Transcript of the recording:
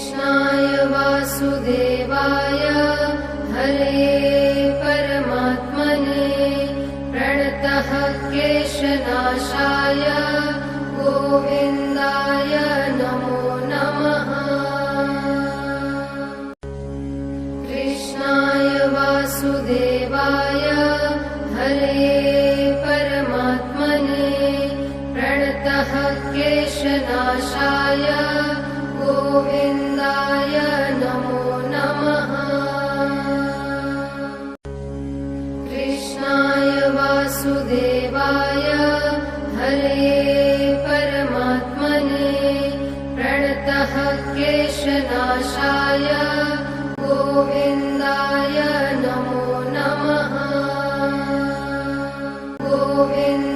कृष्णाय वासुदेवाय हरे परमात्मने प्रणतः क्लेशनाशाय गोविन्दाय नमो नमः। कृष्णाय वासुदेवाय हरे परमात्मने प्रणतः क्लेशनाशाय गोविन्दाय नमो नमः। कृष्णाय वासुदेवाय हरे परमात्मने प्रणतः क्लेशनाशाय गोविन्दाय नमो नमः। गोविन्द